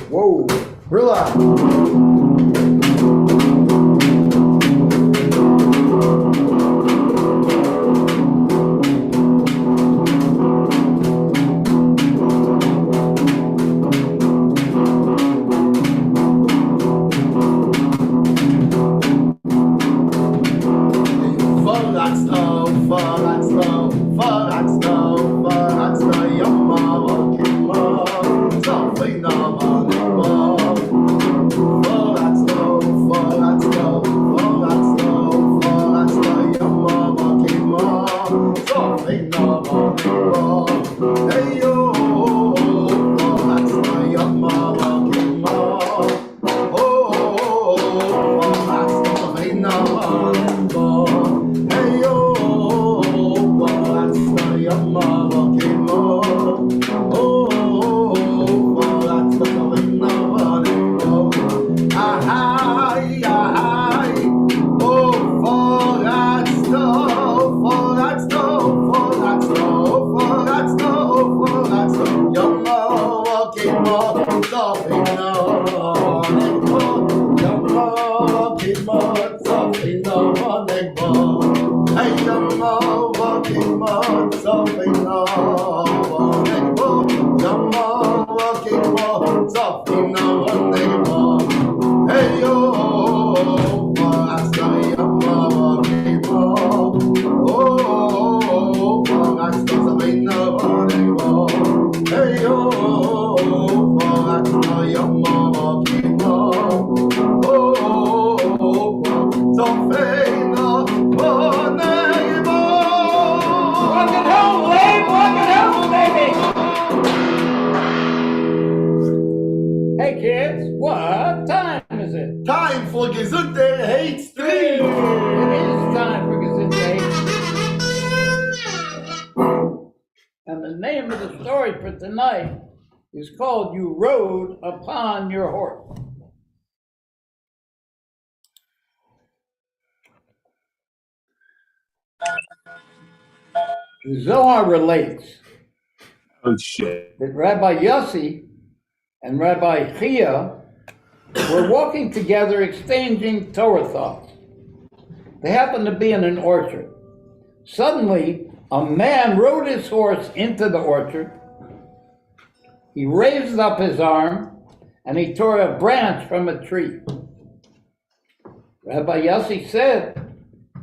Whoa, relax. Hey kids, what time is it? Time for Gezintahait stream! It is time for Gezintahait. And the name of the story for tonight is called You Rode Upon Your Horse. The Zohar relates that Rabbi Yossi and Rabbi Chia were walking together exchanging Torah thoughts. They happened to be in an orchard. Suddenly, a man rode his horse into the orchard. He raised up his arm and he tore a branch from a tree. Rabbi Yossi said,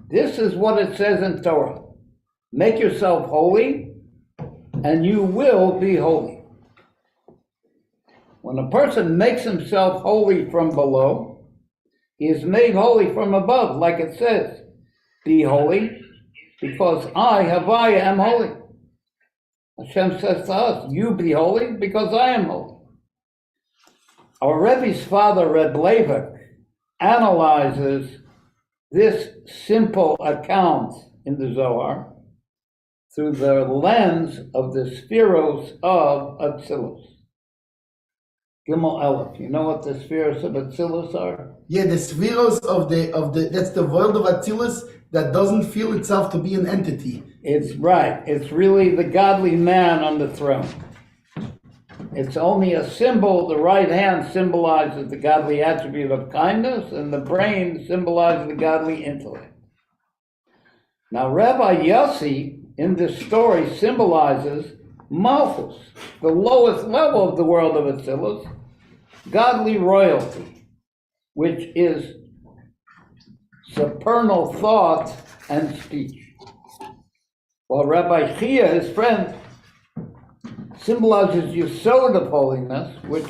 "This is what it says in Torah. Make yourself holy and you will be holy." When a person makes himself holy from below, he is made holy from above, like it says, "Be holy, because I, Havaya, am holy." Hashem says to us, "You be holy, because I am holy." Our Rebbe's father, Reb Leivik, analyzes this simple account in the Zohar through the lens of the spheros of Atzilus. Gimel Aleph. You know what the spheres of Atzilus are? Yeah, the spheros of the that's the world of Atzilus that doesn't feel itself to be an entity. It's right. It's really the godly man on the throne. It's only a symbol. The right hand symbolizes the godly attribute of kindness, and the brain symbolizes the godly intellect. Now, Rabbi Yossi in this story symbolizes Malchus, the lowest level of the world of Atzilus, godly royalty, which is supernal thought and speech. While Rabbi Chia, his friend, symbolizes Yesod of holiness, which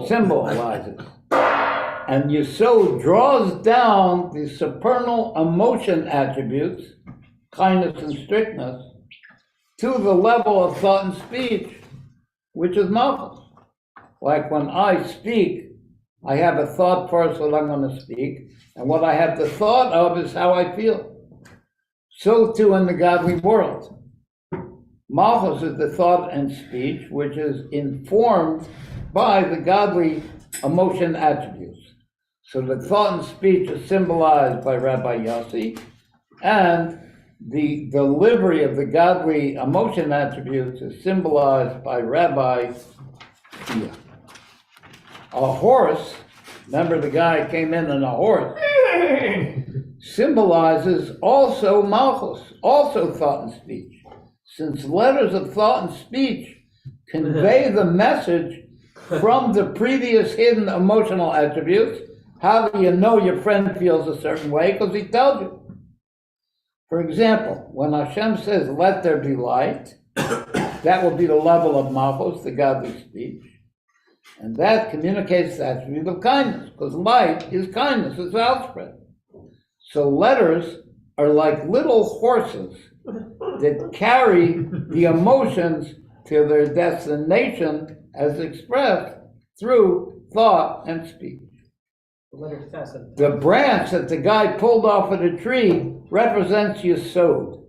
symbolizes. And Yesod draws down the supernal emotion attributes, kindness and strictness, to the level of thought and speech, which is Malchus. Like when I speak, I have a thought first what I'm going to speak, and what I have the thought of is how I feel. So too in the godly world. Malchus is the thought and speech, which is informed by the godly emotion attributes. So the thought and speech is symbolized by Rabbi Yossi, and the delivery of the godly emotion attributes is symbolized by Rabbi Kia. A horse, remember the guy came in on a horse, symbolizes also malchus, also thought and speech. Since letters of thought and speech convey the message from the previous hidden emotional attributes, how do you know your friend feels a certain way? Because he tells you. For example, when Hashem says, let there be light, that will be the level of malchus, the godly speech. And that communicates the attribute of kindness, because light is kindness, it's outspread. So letters are like little horses that carry the emotions to their destination as expressed through thought and speech. The branch that the guy pulled off of the tree represents Yesod,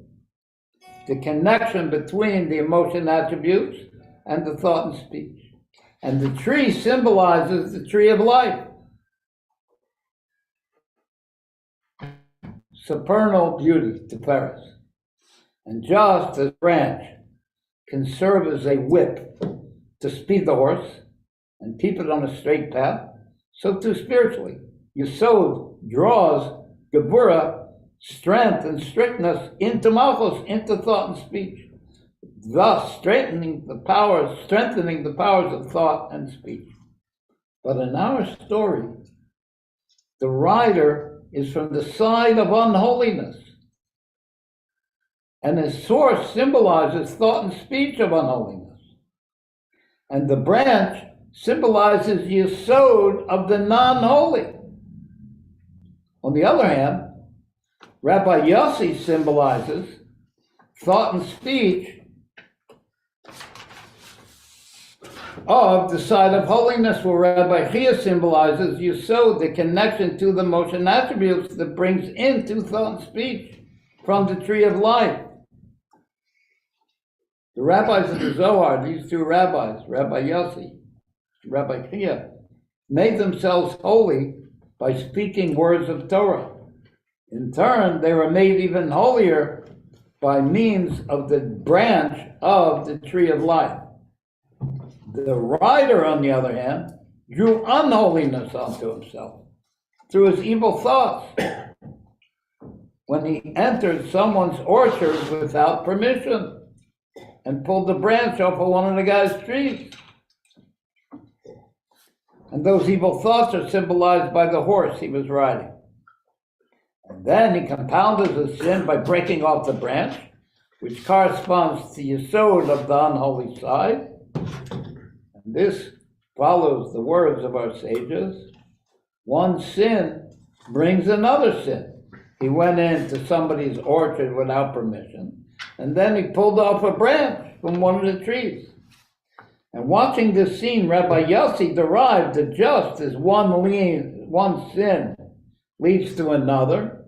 the connection between the emotion attributes and the thought and speech. And the tree symbolizes the tree of life. Supernal beauty, Tiferes. And just as branch can serve as a whip to speed the horse and keep it on a straight path, so too spiritually. Yesod draws Gebura, strength and strictness, into malchus, into thought and speech, thus strengthening the powers of thought and speech. But in our story, the rider is from the side of unholiness, and his source symbolizes thought and speech of unholiness. And the branch symbolizes Yesod of the non-holy. On the other hand, Rabbi Yossi symbolizes thought and speech of the side of holiness, where Rabbi Chia symbolizes Yesod, the connection to the motion attributes that brings into thought and speech from the tree of life. The rabbis of the Zohar, these two rabbis, Rabbi Yossi, Rabbi Chia, made themselves holy by speaking words of Torah. In turn, they were made even holier by means of the branch of the tree of life. The rider, on the other hand, drew unholiness onto himself through his evil thoughts when he entered someone's orchard without permission and pulled the branch off of one of the guy's trees. And those evil thoughts are symbolized by the horse he was riding. And then he compounded his sin by breaking off the branch, which corresponds to Yesod of the unholy side. And this follows the words of our sages. One sin brings another sin. He went into somebody's orchard without permission, and then he pulled off a branch from one of the trees. And watching this scene, Rabbi Yossi derived that just as one sin leads to another,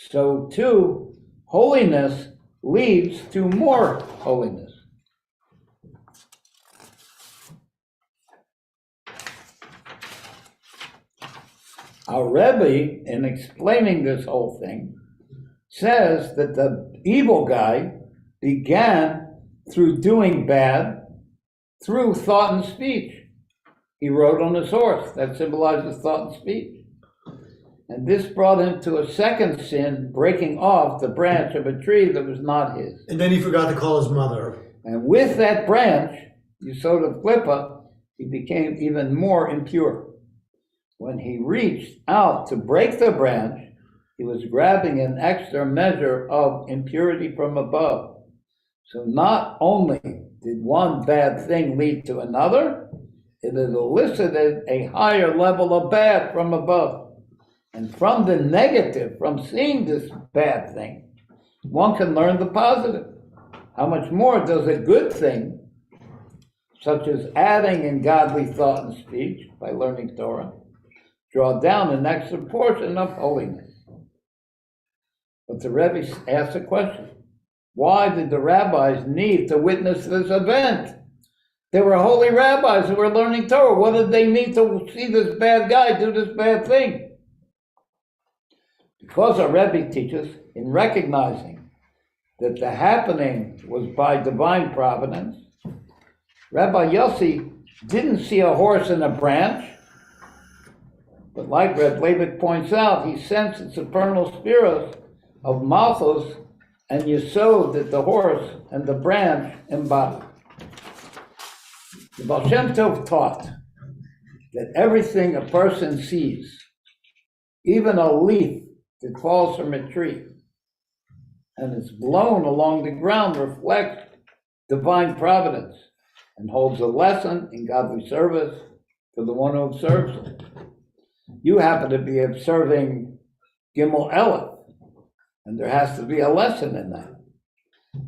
so too holiness leads to more holiness. Our Rebbe, in explaining this whole thing, says that the evil guy began through doing bad, through thought and speech. He rode on his horse, that symbolizes thought and speech. And this brought him to a second sin, breaking off the branch of a tree that was not his. And then he forgot to call his mother. And with that branch, Yesod of Klippa, he became even more impure. When he reached out to break the branch, he was grabbing an extra measure of impurity from above. So not only did one bad thing lead to another, it had elicited a higher level of bad from above. And from the negative, from seeing this bad thing, one can learn the positive. How much more does a good thing, such as adding in godly thought and speech by learning Torah, draw down an extra portion of holiness? But the Rebbe asks a question. Why did the rabbis need to witness this event? They were holy rabbis who were learning Torah. What did they need to see this bad guy do this bad thing? Because our Rebbe teaches, in recognizing that the happening was by divine providence, Rabbi Yossi didn't see a horse in a branch, but like Reb Levitt points out, he sensed the supernal spirits of Malchus and Yesod that the horse and the branch embodied. The Baal Shem Tov taught that everything a person sees, even a leaf that falls from a tree and is blown along the ground, reflects divine providence and holds a lesson in godly service for the one who observes it. You happen to be observing Gimel Elef, and there has to be a lesson in that.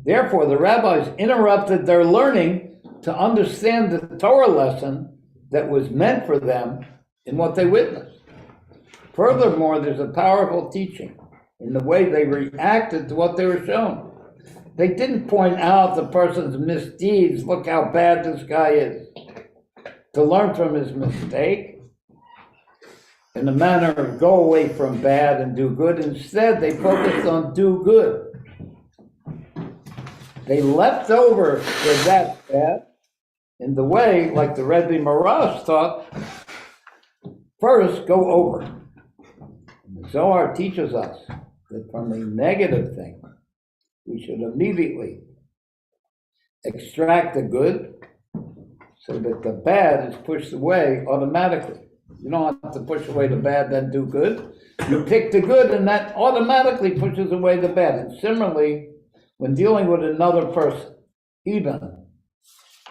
Therefore, the rabbis interrupted their learning to understand the Torah lesson that was meant for them in what they witnessed. Furthermore, there's a powerful teaching in the way they reacted to what they were shown. They didn't point out the person's misdeeds, look how bad this guy is, to learn from his mistake in the manner of go away from bad and do good. Instead, they focused on do good. They leapt over for that bad in the way, like the Rebbe Marash taught, first go over. And the Zohar teaches us that from a negative thing, we should immediately extract the good so that the bad is pushed away automatically. You don't have to push away the bad, then do good. You pick the good, and that automatically pushes away the bad. And similarly, when dealing with another person, even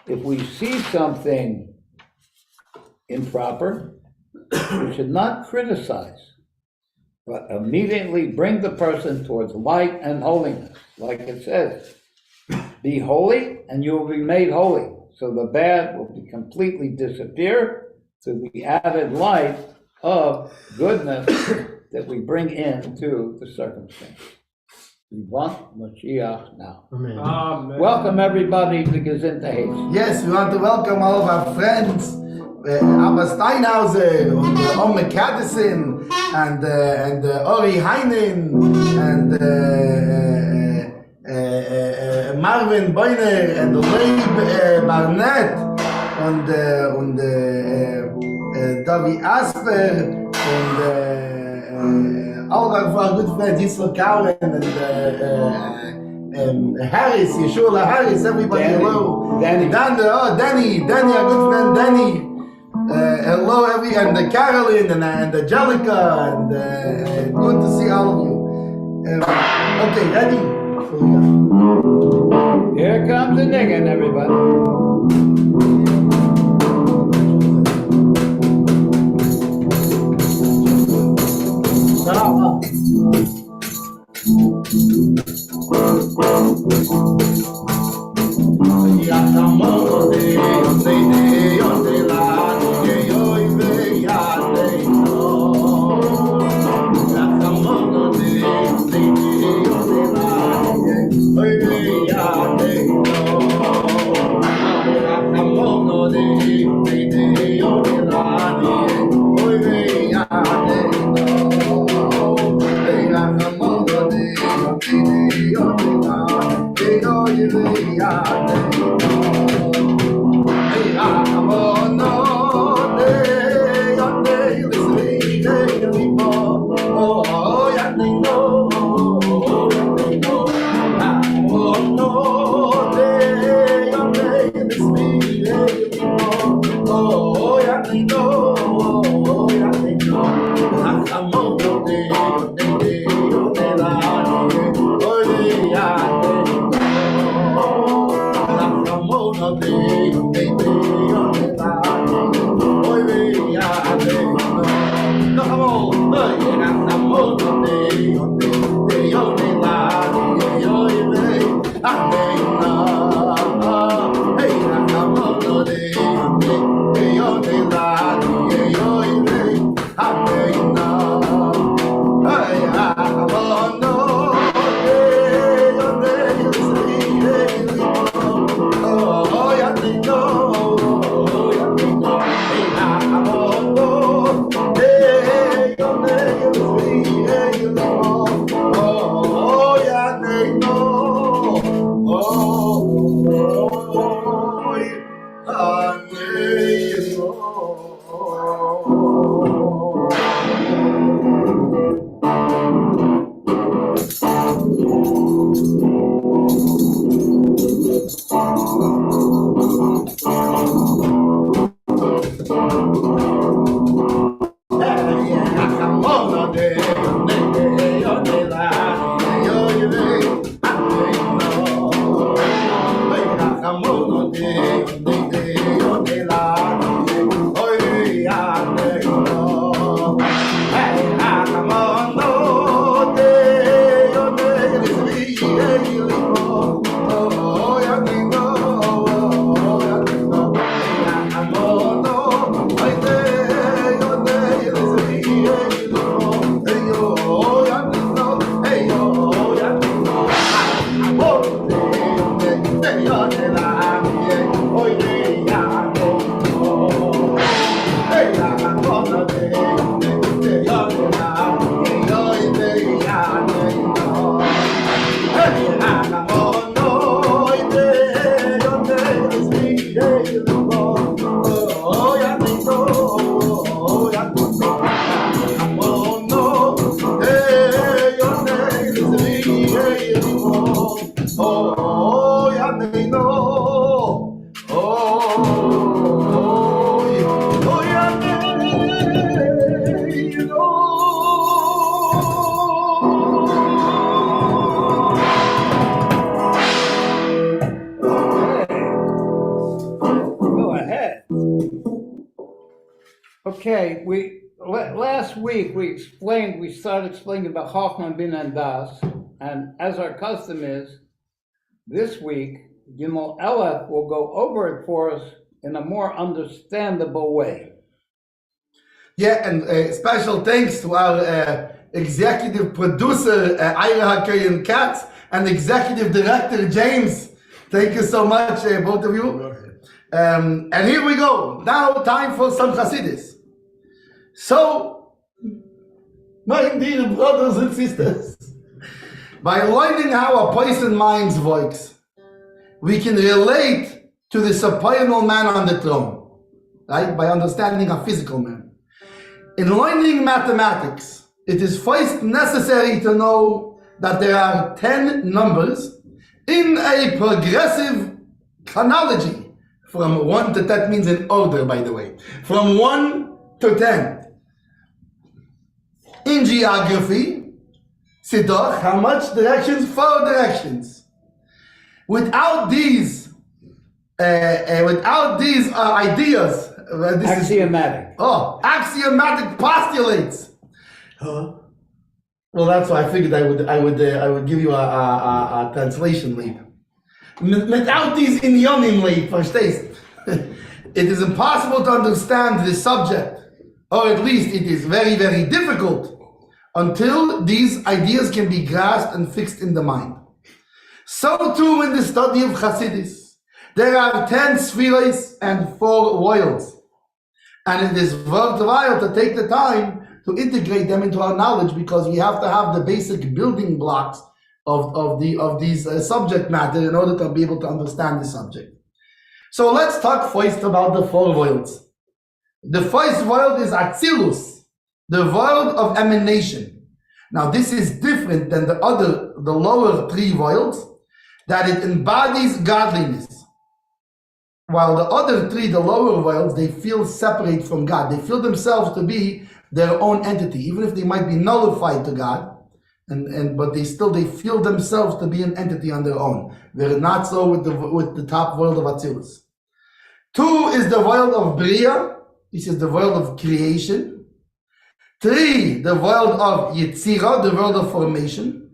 if we see something improper, we should not criticize, but immediately bring the person towards light and holiness. Like it says, be holy and you will be made holy. So the bad will be completely disappear to the added light of goodness that we bring into the circumstance. We want Mashiach now. Amen. Amen. Welcome everybody to Gezintahait. Yes, we want to welcome all of our friends, Abba Steinhauser, and Ome Kaddison, and Ori Heinen, and Marvin Boyner, and Leib Barnett, und Davi Asper, and all of our good friends, Yisrael Cowan, and Harris, Yeshua Harris, everybody, hello. Danny. Danny, our good friend Danny. Hello, and Carolyn, and Angelica, and good to see all of you. Okay, ready? Here comes the niggin, everybody. Okay, last week we started explaining about Chochmah, Bin and Das, and as our custom is, this week, Gimel Elef will go over it for us in a more understandable way. Yeah, and special thanks to our executive producer, Ira Kayan Katz, and executive director, James. Thank you so much, both of you. And here we go. Now, time for some Hasidus. So, my dear brothers and sisters, by learning how a person minds works, we can relate to the supernal man on the throne, right? By understanding a physical man. In learning mathematics, it is first necessary to know that there are 10 numbers in a progressive chronology from 1 to 10. That means in order, by the way, from 1 to 10. In geography, Siddur, how much directions? 4 directions. Without these ideas, axiomatic postulates. Huh? Well, that's why I figured I would give you a translation leap. Without these inyanim leap, verstehst? It is impossible to understand this subject, or at least it is very, very difficult until these ideas can be grasped and fixed in the mind. So too in the study of Hasidus. There are 10 spheres and 4 worlds. And it is worthwhile to take the time to integrate them into our knowledge, because we have to have the basic building blocks of these subject matter in order to be able to understand the subject. So let's talk first about the 4 worlds. The first world is Atzilus, the world of emanation. Now this is different than the lower 3 worlds, that it embodies godliness. While the other 3, the lower worlds, they feel separate from God. They feel themselves to be their own entity, even if they might be nullified to God, but they feel themselves to be an entity on their own. They're not so with the top world of Atzilus. 2 is the world of Bria. This is the world of creation. 3, the world of Yetzirah, the world of formation.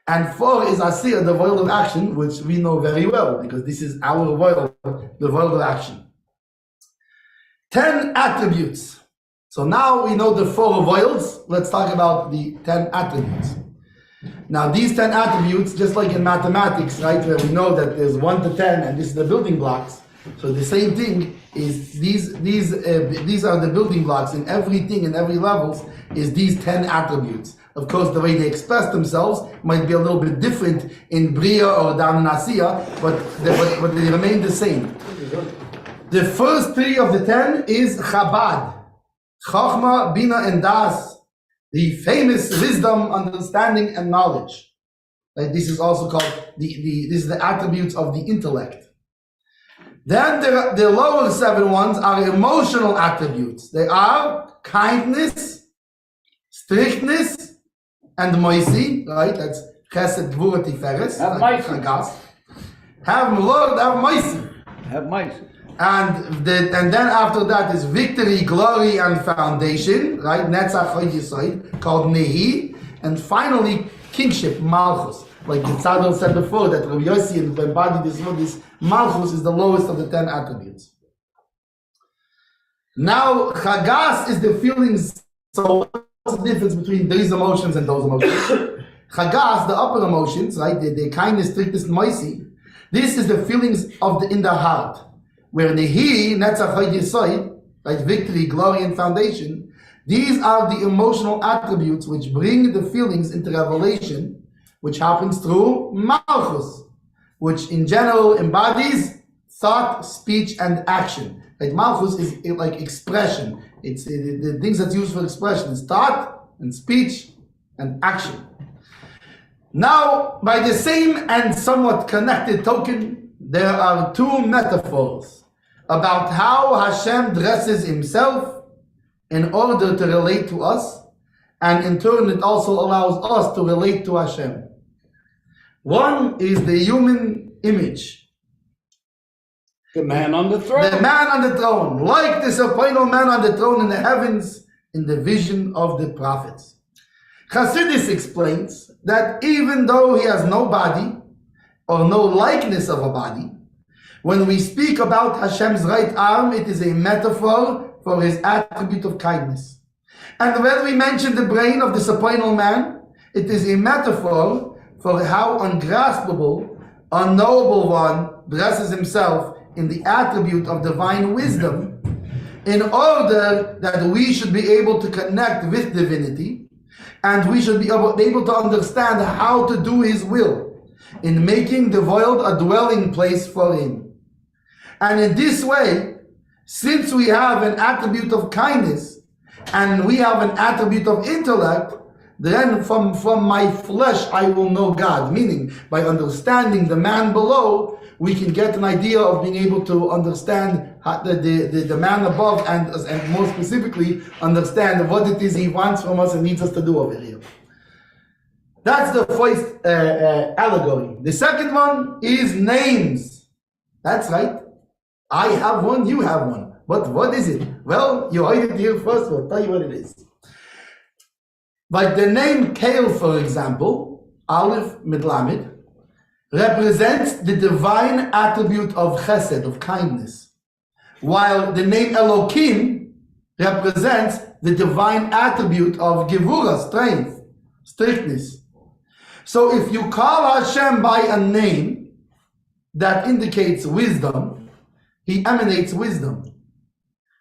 And 4 is Asir, the world of action, which we know very well, because this is our world, the world of action. 10 attributes. So now we know the 4 worlds. Let's talk about the 10 attributes. Now these 10 attributes, just like in mathematics, right, where we know that there's 1 to 10, and this is the building blocks. So the same thing is these are the building blocks in everything, in every levels, is these 10 attributes. Of course, the way they express themselves might be a little bit different in Bria or down in Asiya, but they remain the same. The first 3 of the 10 is Chabad, Chochmah, Bina, and Das, the famous wisdom, understanding, and knowledge. Right? This is also called this is the attributes of the intellect. Then the lower 7 ones are emotional attributes. They are kindness, strictness, and moisi. Right? That's Chesed, Gvura, Tiferes. Have like moisi. Chagas. Have Lord, have moisi. Have mice. And then after that is victory, glory, and foundation, right? Netzach Hod Yesod, called Nehi, and finally kingship, Malchus. Like the Tzadok said before, that Rabbi Yossi embodied this Malchus is the lowest of the 10 attributes. Now Chagas is the feelings. So what's the difference between these emotions and those emotions? Chagas, the upper emotions, right? The kindness, strictness, and moisi. This is the feelings in the heart. Where Nehi, Netzach Hod Yesod, like victory, glory, and foundation, these are the emotional attributes which bring the feelings into revelation, which happens through Malchus, which in general embodies thought, speech, and action. Like Malchus is like expression. It's the things that's used for expression is thought and speech and action. Now, by the same and somewhat connected token, there are 2 metaphors about how Hashem dresses himself in order to relate to us, and in turn it also allows us to relate to Hashem. One is the human image. The man on the throne. The man on the throne, like the supreme man on the throne in the heavens, in the vision of the prophets. Chassidus explains that even though he has no body, or no likeness of a body, when we speak about Hashem's right arm, it is a metaphor for his attribute of kindness. And when we mention the brain of the supreme man, it is a metaphor for how ungraspable, unknowable one dresses himself in the attribute of divine wisdom, in order that we should be able to connect with divinity, and we should be able to understand how to do his will in making the world a dwelling place for him. And in this way, since we have an attribute of kindness and we have an attribute of intellect, then from my flesh I will know God. Meaning, by understanding the man below, we can get an idea of being able to understand the man above, and more specifically, understand what it is he wants from us and needs us to do over here. That's the first allegory. The second one is names. That's right. I have one, you have one. But what is it? Well, you heard it here first, we'll tell you what it is. Like the name Kale, for example, Aleph Midlamed, represents the divine attribute of chesed, of kindness, while the name Elokim represents the divine attribute of gevura, strength, strictness. So if you call Hashem by a name that indicates wisdom, he emanates wisdom.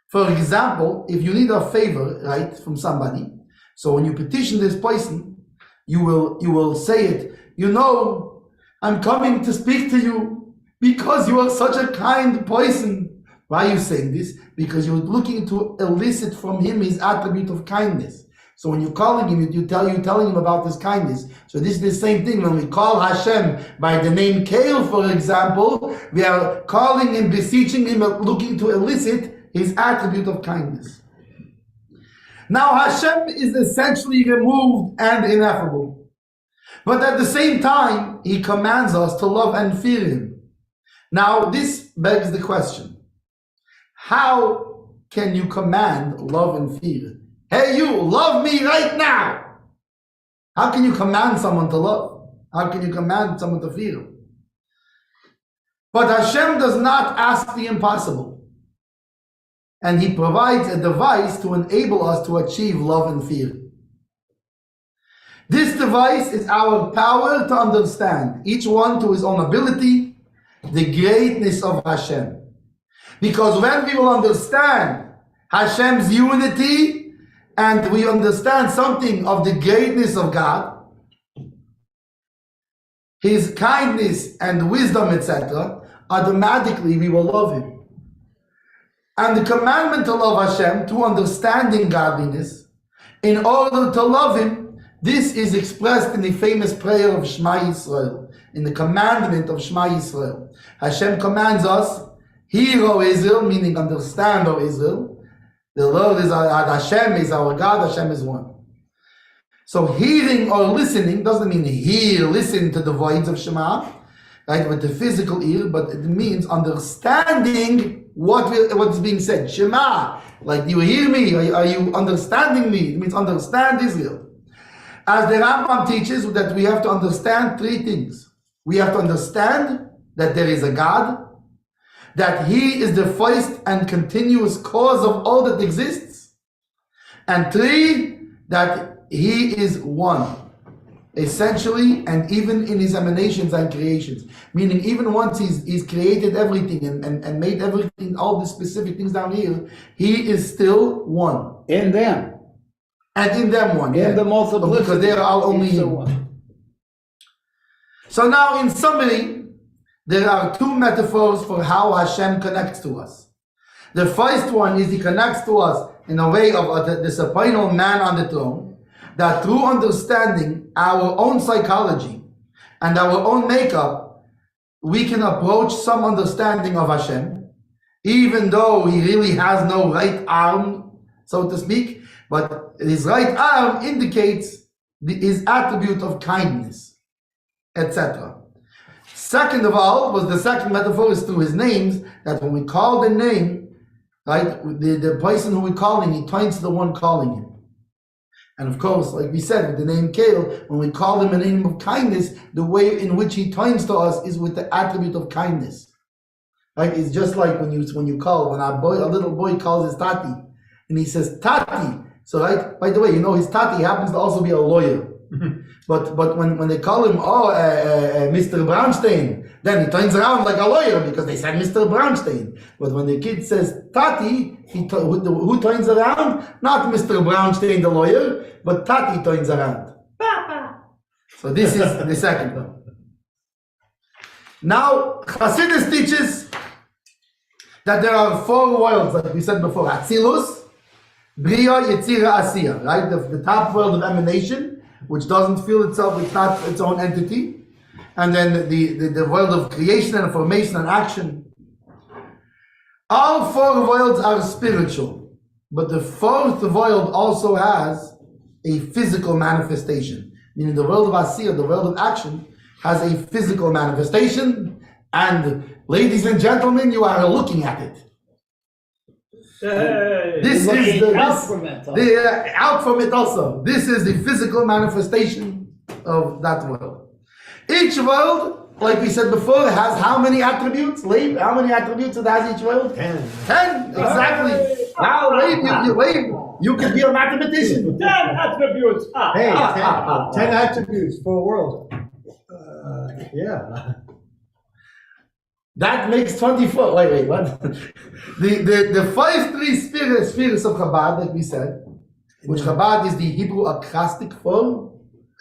For example, if you need a favor, right, from somebody, so when you petition this person, you will say it, you know, I'm coming to speak to you because you are such a kind person. Why are you saying this? Because you're looking to elicit from him his attribute of kindness. So when you're calling him, you're telling him about his kindness. So this is the same thing. When we call Hashem by the name Kale, for example, we are calling him, beseeching him, looking to elicit his attribute of kindness. Now Hashem is essentially removed and ineffable. But at the same time, he commands us to love and fear him. Now this begs the question, how can you command love and fear? Hey, you, love me right now. How can you command someone to love? How can you command someone to fear? But Hashem does not ask the impossible. And he provides a device to enable us to achieve love and fear. This device is our power to understand, each one to his own ability, the greatness of Hashem. Because when we will understand Hashem's unity, and we understand something of the greatness of God, his kindness and wisdom, etc., automatically we will love him. And the commandment to love Hashem, to understanding godliness, in order to love Him, this is expressed in the famous prayer of Shema Yisrael, in the commandment of Shema Yisrael. Hashem commands us, hear, O Israel, meaning understand, O Israel. The Lord is Hashem is our God, Hashem is one. So hearing or listening doesn't mean listen to the voice of Shema, right, with the physical ear, but it means understanding what's being said. Shema, like, do you hear me? Are you understanding me? It means understand Israel. As the Rambam teaches that we have to understand three things. We have to understand that there is a God, that He is the first and continuous cause of all that exists, and three, that He is one, essentially, and even in His emanations and creations. Meaning, even once He's created everything and made everything, all the specific things down here, He is still one. In them. And in them one. In the multiplicity. Because they are all only Him. One. So now, in summary, there are two metaphors for how Hashem connects to us. The first one is He connects to us in a way of the supernal man on the throne, that through understanding our own psychology and our own makeup, we can approach some understanding of Hashem, even though He really has no right arm, so to speak, but His right arm indicates His attribute of kindness, etc. Second of all, was the second metaphor is through His names, that when we call the name, right, the person who we're calling, he turns to the one calling him. And of course, like we said, with the name Kael, when we call him a name of kindness, the way in which he turns to us is with the attribute of kindness. Right? It's just like when you call, when a little boy calls his tati, and he says, Tati. So, right, by the way, his tati happens to also be a lawyer. But when they call him, Mr. Brownstein, then he turns around like a lawyer because they said Mr. Brownstein. But when the kid says Tati, who turns around? Not Mr. Brownstein, the lawyer, but Tati turns around. So this is the second one. Now, Hasidus teaches that there are four worlds, like we said before: Atzilus, Bria, Yetzira, Asiya. Right, the top world of emanation, which doesn't feel itself, it's not its own entity. And then the world of creation and formation and action. All four worlds are spiritual, but the fourth world also has a physical manifestation. Meaning the world of Asiya, the world of action, has a physical manifestation. And ladies and gentlemen, you are looking at it. This is out from it also. This is the physical manifestation of that world. Each world, like we said before, has how many attributes? Leib, how many attributes it has each world? 10, exactly. Now, Leib, you could be a mathematician. 10 attributes. 10 attributes for a world. Yeah. That makes 24. Wait, what? The first three spheres of Chabad, like we said, which Chabad is the Hebrew acrostic for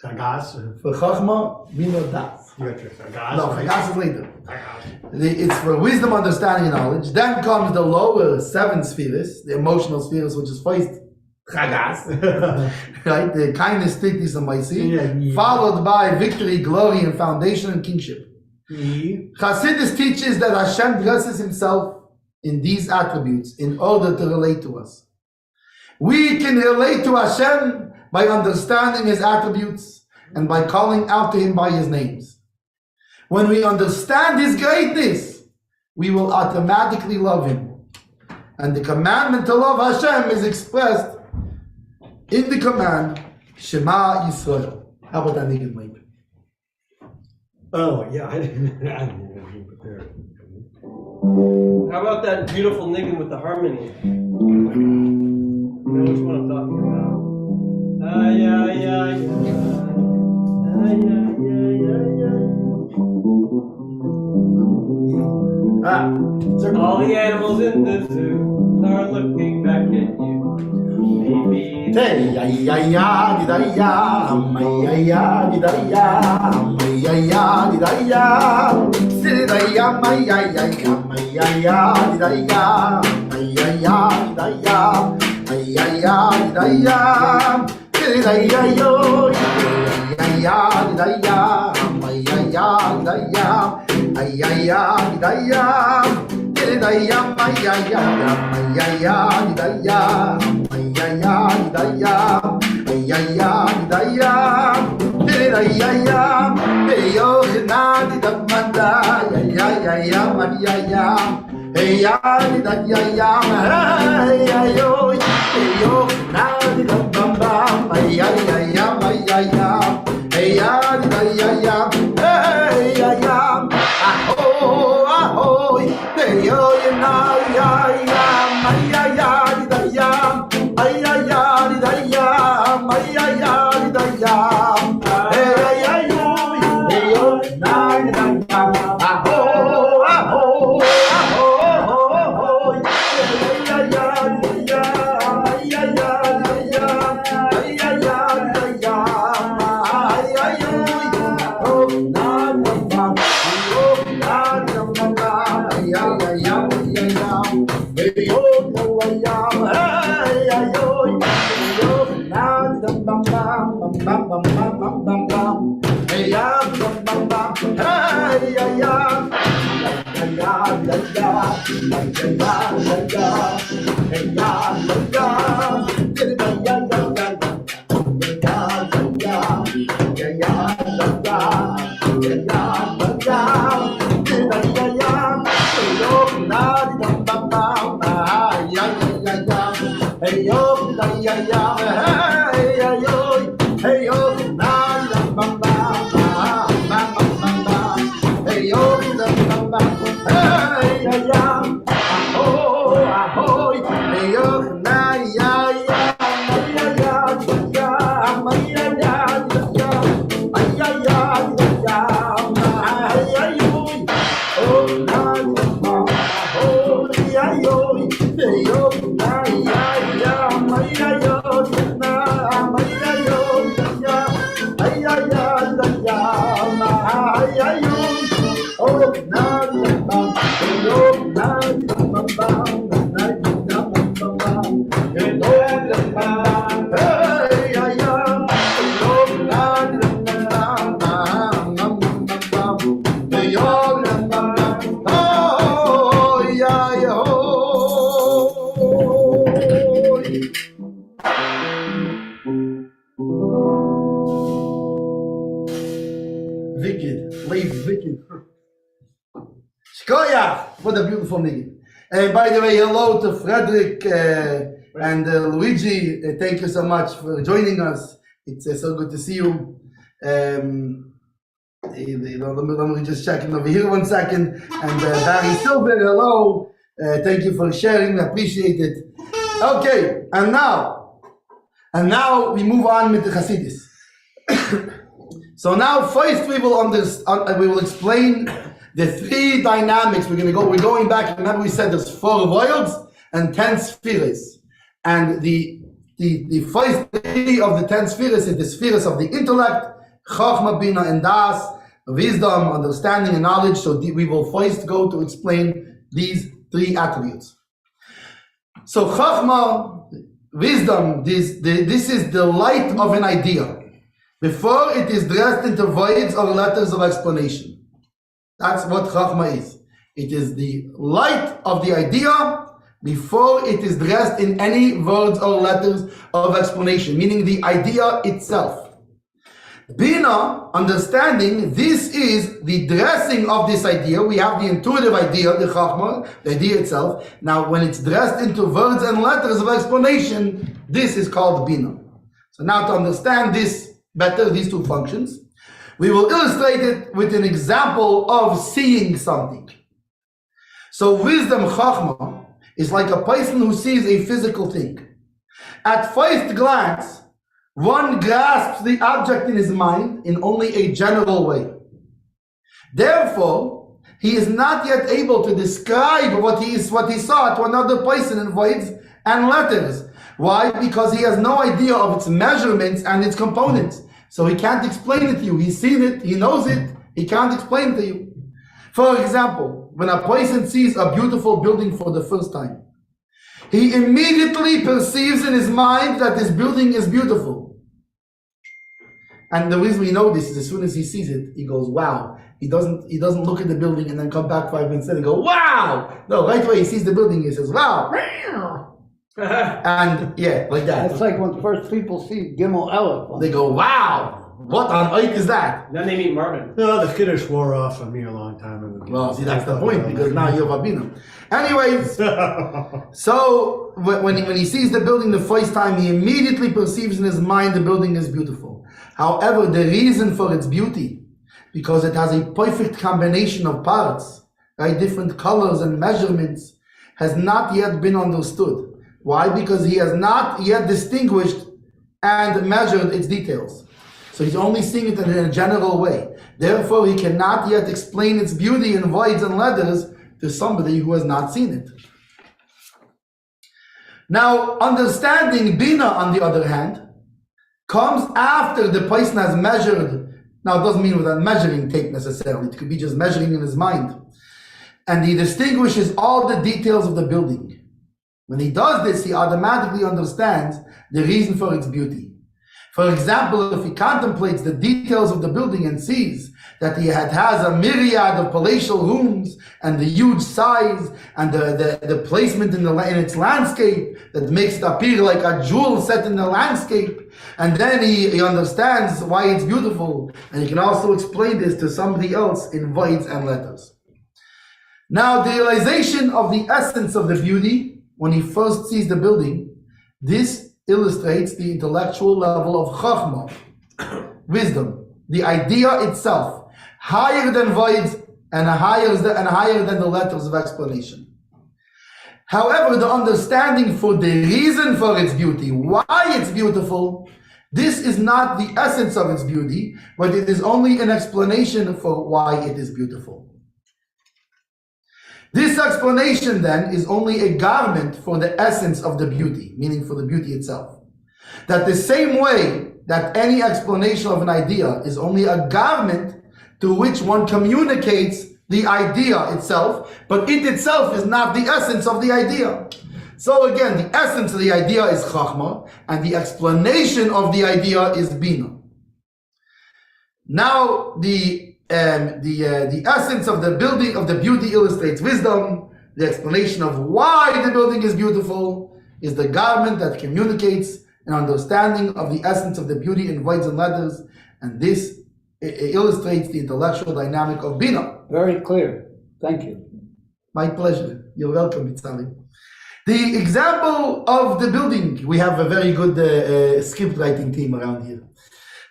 Chagas. For Chachma, Bina, Das. No, Chagas is later. It's for wisdom, understanding, and knowledge. Then comes the lower 7 spheres, the emotional spheres, which is first Chagas, right? The kindness, strictness, and mercy, followed by victory, glory, and foundation and kingship. Chassidus teaches that Hashem dresses Himself in these attributes in order to relate to us. We can relate to Hashem by understanding His attributes and by calling out to Him by His names. When we understand His greatness, we will automatically love Him. And the commandment to love Hashem is expressed in the command, Shema Yisrael. How about that, Nigan Leib? Oh, yeah, I didn't even prepare. How about that beautiful niggin with the harmony? You know which one I'm talking about. All the animals in the zoo are looking back at you. Maybe Hey ya da ya ya hey ya yo yo na di da bam bam ay ya ya ya hey ya da ya ya hey ya ya aho hey yo na ya ya ay ya ya da ya ay ya ya da ya ay ya ya da ya hey ya yo na da ya aho What a beautiful nigga. By the way, hello to Frederick and Luigi. Thank you so much for joining us. It's so good to see you. Let me just checking over here 1 second. And Barry Silver, hello. Thank you for sharing. I appreciate it. Okay, and now we move on with the Hasidus. So now first we will explain the three dynamics. We're going back. Remember we said there's 4 worlds and 10 spheres. And the first 3 of the 10 spheres is the spheres of the intellect, Chachma, Bina, and Das, wisdom, understanding, and knowledge. So we will first go to explain these 3 attributes. So Chachma, wisdom, this is the light of an idea before it is dressed into words or letters of explanation. That's what Chachma is. It is the light of the idea before it is dressed in any words or letters of explanation, meaning the idea itself. Bina, understanding, this is the dressing of this idea. We have the intuitive idea, the Chachma, the idea itself. Now, when it's dressed into words and letters of explanation, this is called Bina. So now to understand this better, these 2 functions, we will illustrate it with an example of seeing something. So wisdom, Chachma, is like a person who sees a physical thing. At first glance, one grasps the object in his mind in only a general way. Therefore, he is not yet able to describe what he saw to another person in words and letters. Why? Because he has no idea of its measurements and its components. So he can't explain it to you. He's seen it, he knows it, he can't explain it to you. For example, when a person sees a beautiful building for the first time, he immediately perceives in his mind that this building is beautiful. And the reason we know this is as soon as he sees it, he goes, wow. He doesn't look at the building and then come back 5 minutes later and go, wow! No, right away he sees the building, he says, wow! And yeah, like that. That's like when the first people see Gimel Aleph. They go, wow! What on earth is that? Then they meet Marvin. No, the Kiddush wore off on me a long time ago. Well, see, that's the point, because now you're Rabino. Anyways, so when he sees the building the first time, he immediately perceives in his mind the building is beautiful. However, the reason for its beauty, because it has a perfect combination of parts, right, different colors and measurements, has not yet been understood. Why? Because he has not yet distinguished and measured its details. So he's only seeing it in a general way. Therefore, he cannot yet explain its beauty in words and letters to somebody who has not seen it. Now, understanding Bina, on the other hand, comes after the person has measured. Now, it doesn't mean with a measuring tape necessarily. It could be just measuring in his mind. And he distinguishes all the details of the building. When he does this, he automatically understands the reason for its beauty. For example, if he contemplates the details of the building and sees that it has a myriad of palatial rooms and the huge size and the placement in its landscape that makes it appear like a jewel set in the landscape, and then he understands why it's beautiful, and he can also explain this to somebody else in words and letters. Now, the realization of the essence of the beauty when he first sees the building, this illustrates the intellectual level of chachma, wisdom, the idea itself, higher than words and higher than the letters of explanation. However, the understanding for the reason for its beauty, why it's beautiful, this is not the essence of its beauty, but it is only an explanation for why it is beautiful. This explanation then is only a garment for the essence of the beauty, meaning for the beauty itself. That the same way that any explanation of an idea is only a garment to which one communicates the idea itself, but it itself is not the essence of the idea. So again, the essence of the idea is chachma, and the explanation of the idea is bina. Now, the essence of the building of the beauty illustrates wisdom. The explanation of why the building is beautiful is the garment that communicates an understanding of the essence of the beauty in words and letters, and this illustrates the intellectual dynamic of Bina. Very clear. Thank you. My pleasure. You're welcome, Itzali. The example of the building, we have a very good script writing team around here.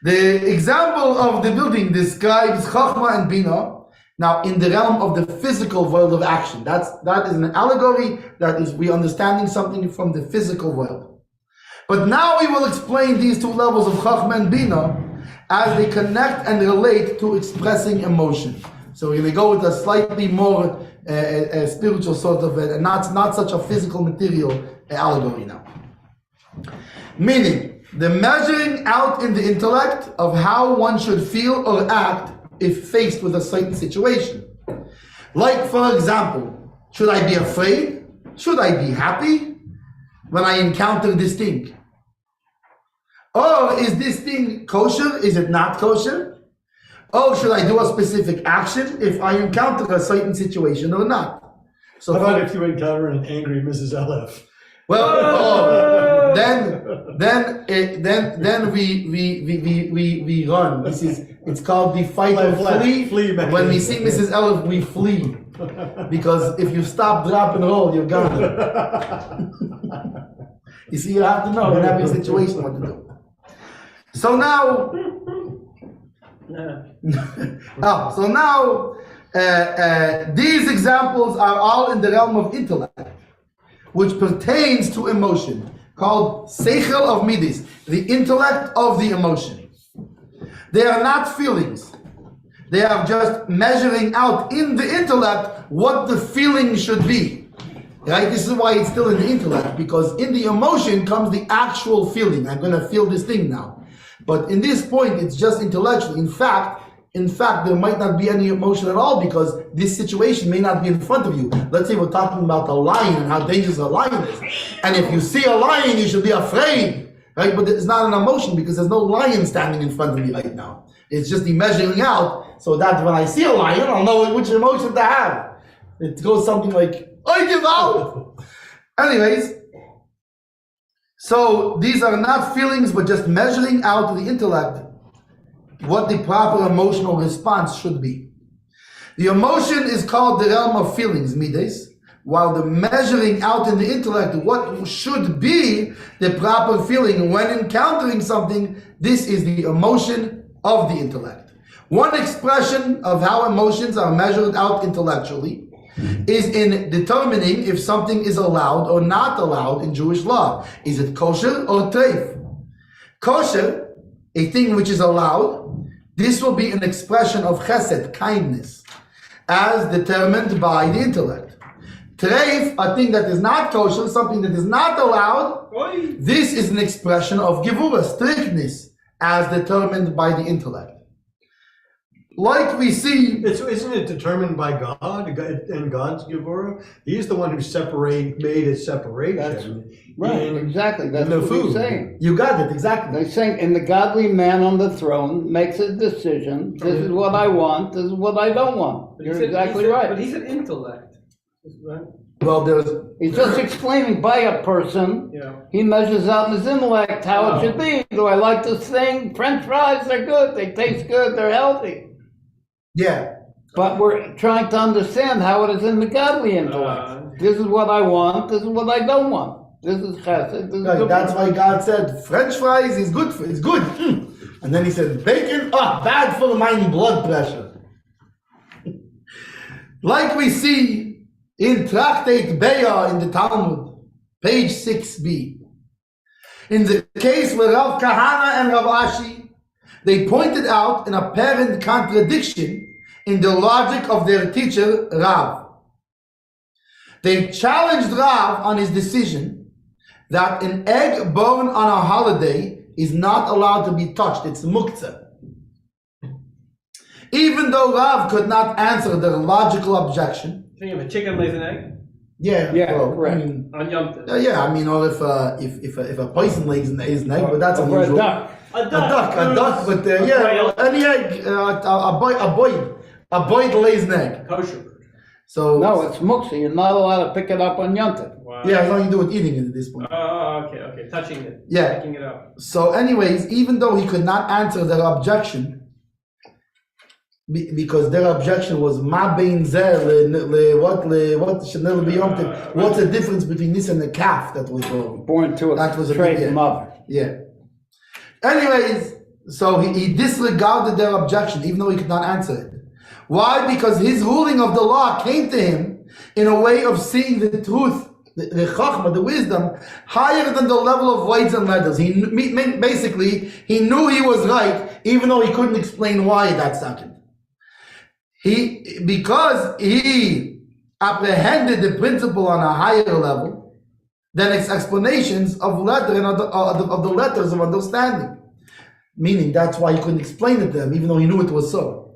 The example of the building describes Chachma and Bina, now in the realm of the physical world of action. That is an allegory, that is we understanding something from the physical world. But now we will explain these two levels of Chachma and Bina as they connect and relate to expressing emotion. So we're going to go with a slightly more spiritual sort of, not such a physical material allegory now. Meaning, the measuring out in the intellect of how one should feel or act if faced with a certain situation. Like, for example, should I be afraid? Should I be happy when I encounter this thing? Or is this thing kosher? Is it not kosher? Or should I do a specific action if I encounter a certain situation or not? So how about if you encounter an angry Mrs. LF? Well, then we run. It's called the fight or flee. When we see Mrs. Elif, we flee, because if you stop, drop, and roll, you're gone. You see, you have to know in every situation what to do. So now, these examples are all in the realm of intellect, which pertains to emotion, called seichel of midis, the intellect of the emotion. They are not feelings. They are just measuring out in the intellect what the feeling should be. Right? This is why it's still in the intellect, because in the emotion comes the actual feeling. I'm going to feel this thing now. But in this point, it's just intellectual. In fact, in fact, there might not be any emotion at all because this situation may not be in front of you. Let's say we're talking about a lion and how dangerous a lion is. And if you see a lion, you should be afraid, right? But it's not an emotion because there's no lion standing in front of me right now. It's just the measuring out so that when I see a lion, I'll know which emotion to have. It goes something like, I give out. Anyways, so these are not feelings, but just measuring out to the intellect what the proper emotional response should be. The emotion is called the realm of feelings, mides, while the measuring out in the intellect what should be the proper feeling when encountering something, this is the emotion of the intellect. One expression of how emotions are measured out intellectually is in determining if something is allowed or not allowed in Jewish law. Is it kosher or treif? Kosher, a thing which is allowed, this will be an expression of chesed, kindness, as determined by the intellect. Treif, a thing that is not kosher, something that is not allowed, this is an expression of gevura, strictness, as determined by the intellect. Like we see, Isn't it determined by God and God's Gevurah? He's the one who made a separation. Right, exactly. That's in the what food. he's saying. you got it, exactly. They're saying, and the godly man on the throne makes a decision. This is what I want. This is what I don't want. But You're exactly right. But he said intellect, right? Well, there's, He's just explaining by a person. Yeah. He measures out in his intellect how it should be. Do I like this thing? French fries, they're good. They taste good. They're healthy. yeah. But we're trying to understand how it is in the godly intellect. This is what I want. This is what I don't want. This is chesed. This is Right, that's why God said French fries is good for it's good. And then he said bacon, bad for my blood pressure. Like we see in Tractate Beya in the Talmud, page 6b. In the case where Rav Kahana and Rav Ashi, they pointed out an apparent contradiction in the logic of their teacher Rav. They challenged Rav on his decision that an egg born on a holiday is not allowed to be touched. It's muktzah. Even though Rav could not answer their logical objection. Think if a chicken lays an egg Yeah, well, correct. I mean, on Yom Tov. or if a person lays an egg, but that's Or a unusual. duck. A A duck, but quail. any egg, a boyd lays an egg. Kosher bird. So No, it's muktzah. You're not allowed to pick it up on Yom Tov. Wow. yeah, as long as you do it eating it at this point. Oh, okay. Touching it. Yeah. Picking it up. So anyways, even though he could not answer their objection, because their objection was ma bein zeh what should never be yom tov. What's the difference between this and the calf that was born? Born to That was a a straight big- mother. Yeah. Anyways, so he disregarded their objection, even though he could not answer it. Why? Because his ruling of the law came to him in a way of seeing the truth, the chachma, the wisdom, higher than the level of weights and letters. Basically, he knew he was right, even though he couldn't explain why at that second. Because he apprehended the principle on a higher level than its explanations of letter and of the letters of understanding. Meaning that's why he couldn't explain it to them, even though he knew it was so.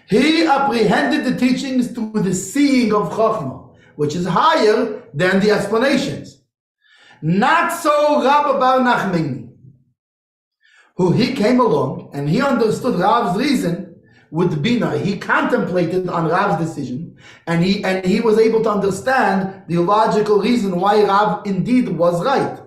He apprehended the teachings through the seeing of Chachma, which is higher than the explanations. Not so Rabbi Bar Nachmani, who he came along and he understood Rav's reason with Bina. He contemplated on Rav's decision, and he was able to understand the logical reason why Rav indeed was right,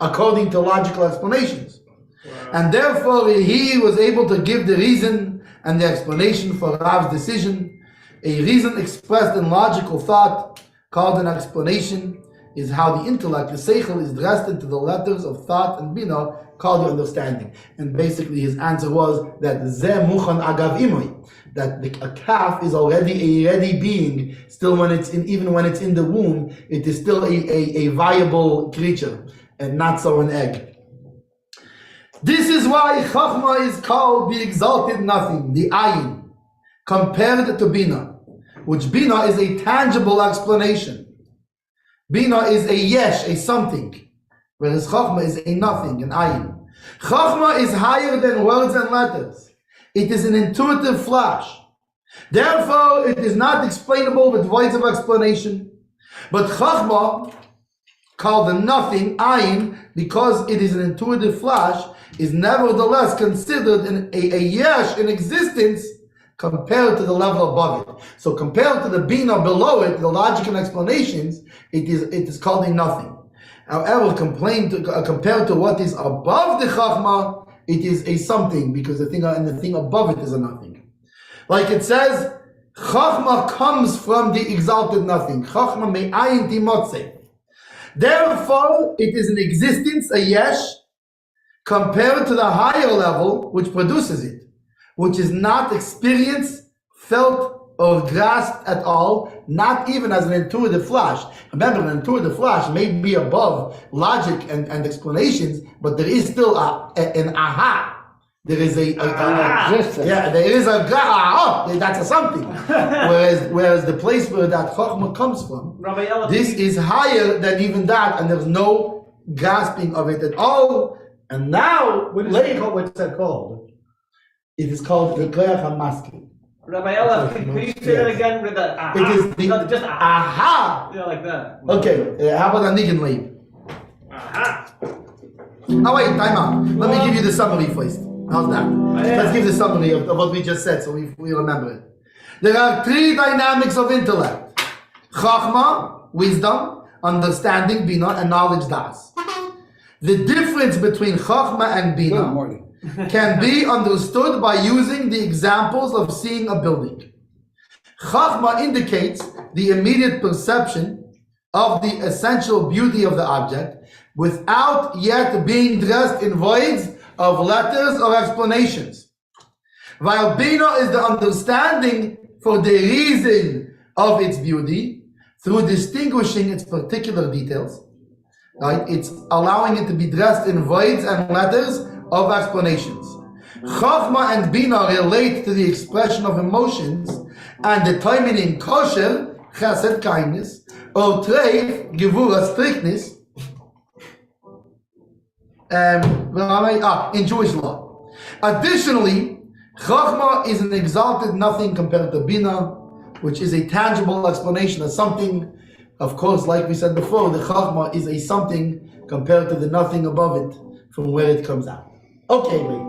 according to logical explanations. Wow. And therefore he was able to give the reason and the explanation for Rav's decision. A reason expressed in logical thought, called an explanation, is how the intellect, the seichel, is dressed into the letters of thought and bina, called the understanding. And basically his answer was that zeh muchan agav imoy, that a calf is already a ready being, still even when it's in the womb, it is still a viable creature, and not so an egg. This is why Chachma is called the exalted nothing, the ayin, compared to Bina, which Bina is a tangible explanation. Bina is a yesh, a something, whereas Chachma is a nothing, an ayin. Chachma is higher than words and letters. It is an intuitive flash. Therefore, it is not explainable with voids of explanation. But Chachma, called the nothing, Ayin, because it is an intuitive flash, is nevertheless considered a yesh in existence compared to the level above it. So compared to the Bina below it, the logic and explanations, it is called a nothing. However, compared to what is above the Chachma, it is a something, because the thing above it is a nothing. Like it says, Chachma comes from the exalted nothing. Chachma me'ayin timotze. Therefore, it is an existence, a yesh, compared to the higher level, which produces it, which is not experienced, felt, or grasped at all, not even as an intuitive flash. Remember, an intuitive flash may be above logic and explanations, but there is still an aha. There is existence. Yeah, there is a that's a something. whereas the place where that Chachma comes from, this is higher than even that, and there's no grasping of it at all. And now, What's that called? it is called the Koyach HaMaskil. Rabbi Ella, can you say that again with the aha? It is the Not just aha. Yeah, like that. Okay, how about a Nigan Leib? Aha. Oh wait, time out. Let me give you the summary first. How's that? Let's give the summary of what we just said so we remember it. There are three dynamics of intellect. Chachma, wisdom, understanding, Bina, and knowledge, Das. The difference between Chachma and Bina can be understood by using the examples of seeing a building. Chachma indicates the immediate perception of the essential beauty of the object without yet being dressed in voids of letters or explanations. While Bina is the understanding for the reason of its beauty through distinguishing its particular details. Right? It's allowing it to be dressed in voids and letters of explanations. Chachma and Bina relate to the expression of emotions and determining kosher, chesed, kindness, or treif, gevura, strictness, in Jewish law. Additionally, Chachma is an exalted nothing compared to Bina, which is a tangible explanation of something. Of course, like we said before, the Chachma is a something compared to the nothing above it from where it comes out. Okay, wait.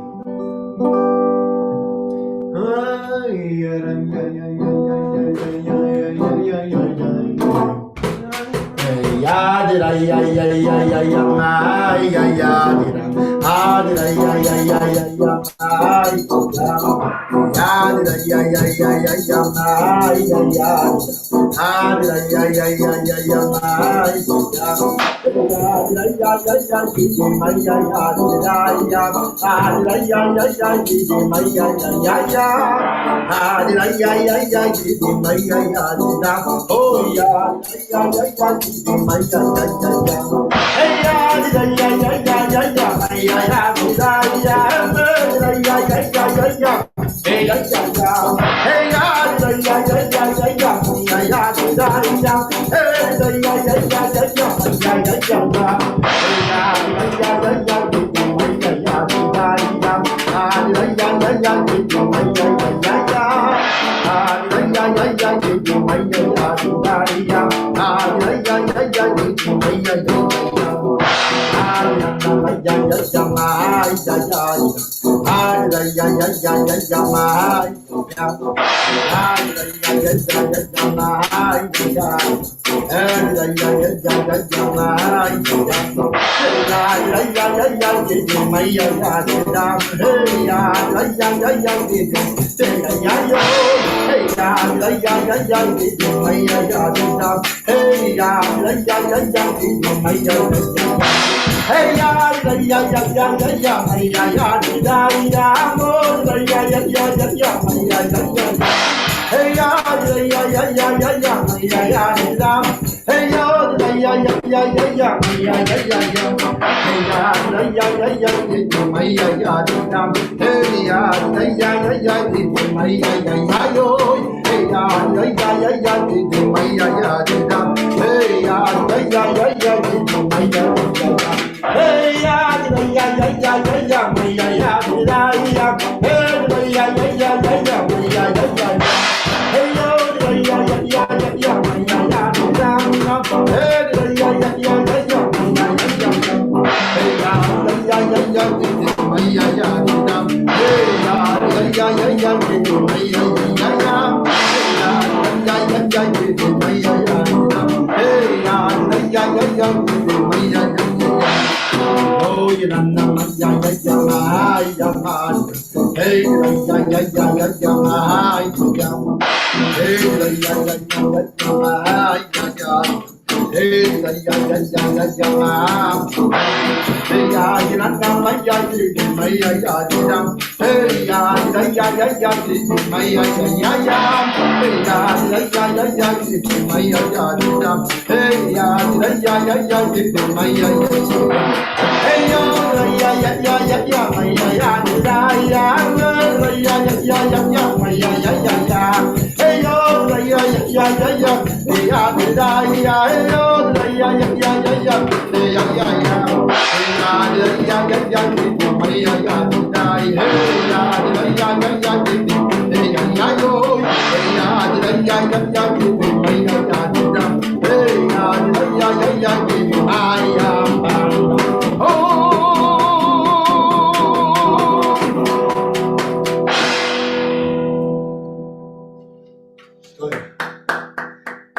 Hey,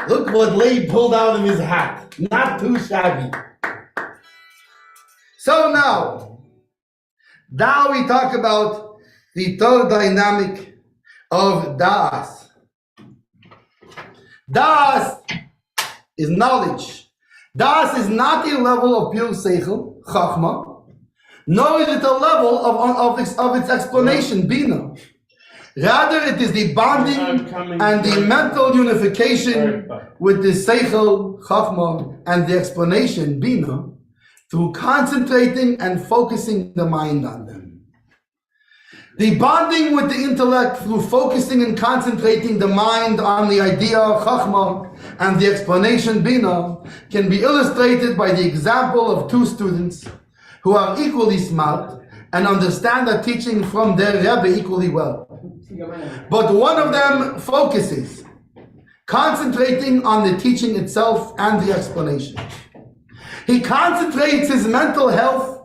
Look what Leib pulled out of his hat. Not too shabby. So now we talk about the third dynamic of Das. Das is knowledge. Das is not a level of pure seichel, chachma, nor is it a level of its explanation, bina. Rather, it is the bonding and the mental unification with the seichel, chachma, and the explanation, bina, through concentrating and focusing the mind on them. The bonding with the intellect through focusing and concentrating the mind on the idea, chachma, and the explanation, bina, can be illustrated by the example of two students who are equally smart and understand the teaching from their Rebbe equally well. But one of them focuses, concentrating on the teaching itself and the explanation. He concentrates his mental strength.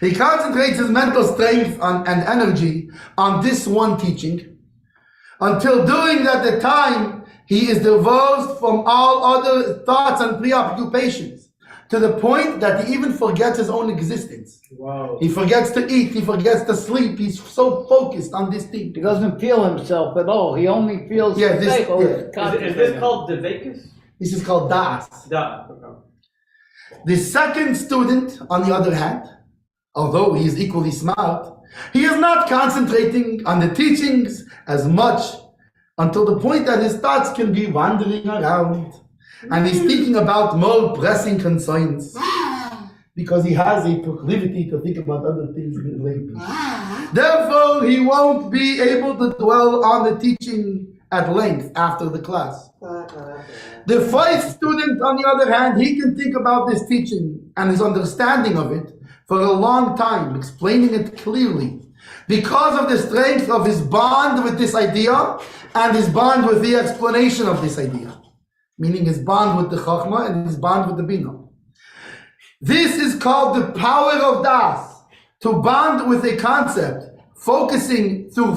He concentrates his mental strength and energy on this one teaching, until during that time he is divorced from all other thoughts and preoccupations, to the point that he even forgets his own existence. Wow. He forgets to eat, he forgets to sleep, he's so focused on this thing. He doesn't feel himself at all. He only feels Is this called Devakus? This is called Das. Da. Okay. The second student, on the other hand, although he is equally smart, he is not concentrating on the teachings as much, until the point that his thoughts can be wandering around and he's thinking about more pressing concerns, because he has a proclivity to think about other things in life. Therefore, he won't be able to dwell on the teaching at length after the class. The first student, on the other hand, he can think about this teaching and his understanding of it for a long time, explaining it clearly, because of the strength of his bond with this idea and his bond with the explanation of this idea, meaning his bond with the chachma and his bond with the bina. This is called the power of das, to bond with a concept, focusing through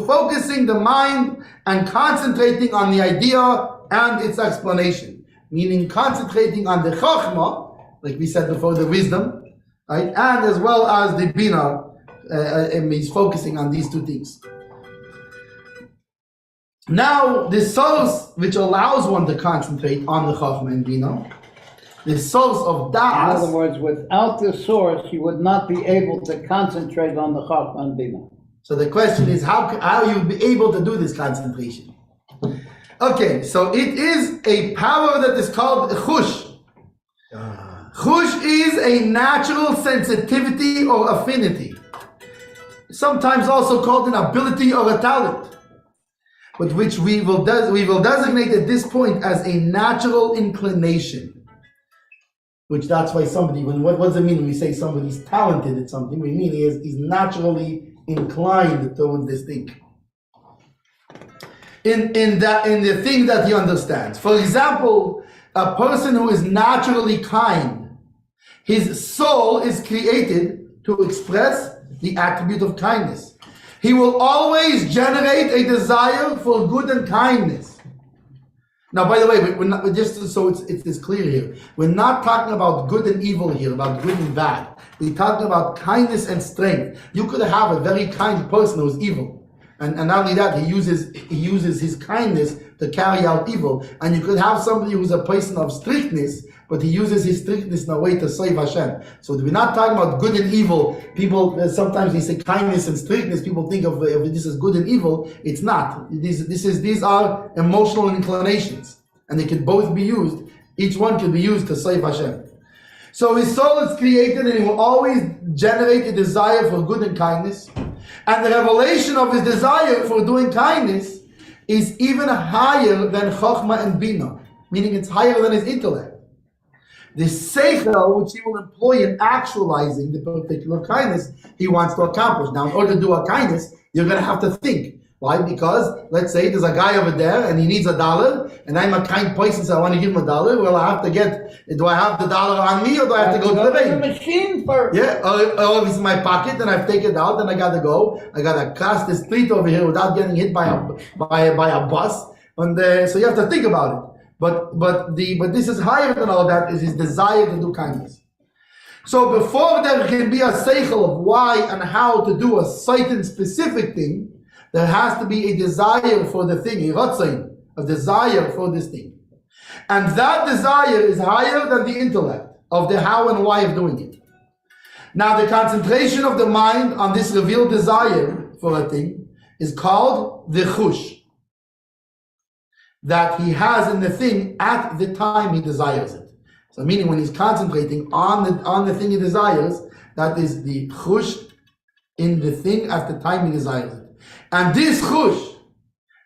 focusing the mind and concentrating on the idea and its explanation, meaning concentrating on the chachma, like we said before, the wisdom, right, and as well as the bina. And he's focusing on these two things. Now, the source which allows one to concentrate on the chachma and bina, the source of das. In other words, without the source, you would not be able to concentrate on the chachma and bina. So the question is, how you be able to do this concentration? Okay, so it is a power that is called chush. Chush is a natural sensitivity or affinity, sometimes also called an ability or a talent, but which we will designate at this point as a natural inclination. Which that's why somebody, what does it mean when we say somebody's talented at something? We mean he's naturally inclined towards this thing. In the thing that he understands. For example, a person who is naturally kind, his soul is created to express the attribute of kindness. He will always generate a desire for good and kindness. Now, by the way, we're not, just so it's clear here, we're not talking about good and evil here, about good and bad. We're talking about kindness and strength. You could have a very kind person who's evil. And not only that, he uses his kindness to carry out evil. And you could have somebody who's a person of strictness, but he uses his strictness in a way to save Hashem. So we're not talking about good and evil. People, sometimes they say kindness and strictness, people think of this as good and evil. It's not. These are emotional inclinations. And they can both be used. Each one can be used to save Hashem. So his soul is created and he will always generate a desire for good and kindness. And the revelation of his desire for doing kindness is even higher than Chokhmah and Bina, meaning it's higher than his intellect. The seichel, which he will employ in actualizing the particular kindness he wants to accomplish. Now, in order to do a kindness, you're going to have to think. Why? Because, let's say there's a guy over there and he needs $1, and I'm a kind person, so I want to give him $1. Well, I have to do I have the dollar on me, or do I have to go to the bank? The machine first. Yeah, or if it's in my pocket and I've taken it out, then I gotta go. I gotta cross the street over here without getting hit by a bus. And so you have to think about it. But this is higher than all that, is his desire to do kindness. So before there can be a seichel of why and how to do a certain specific thing, there has to be a desire for the thing, a desire for this thing. And that desire is higher than the intellect of the how and why of doing it. Now the concentration of the mind on this revealed desire for a thing is called the chush, that he has in the thing at the time he desires it. So meaning when he's concentrating on the thing he desires, that is the chush in the thing at the time he desires it. And this chush,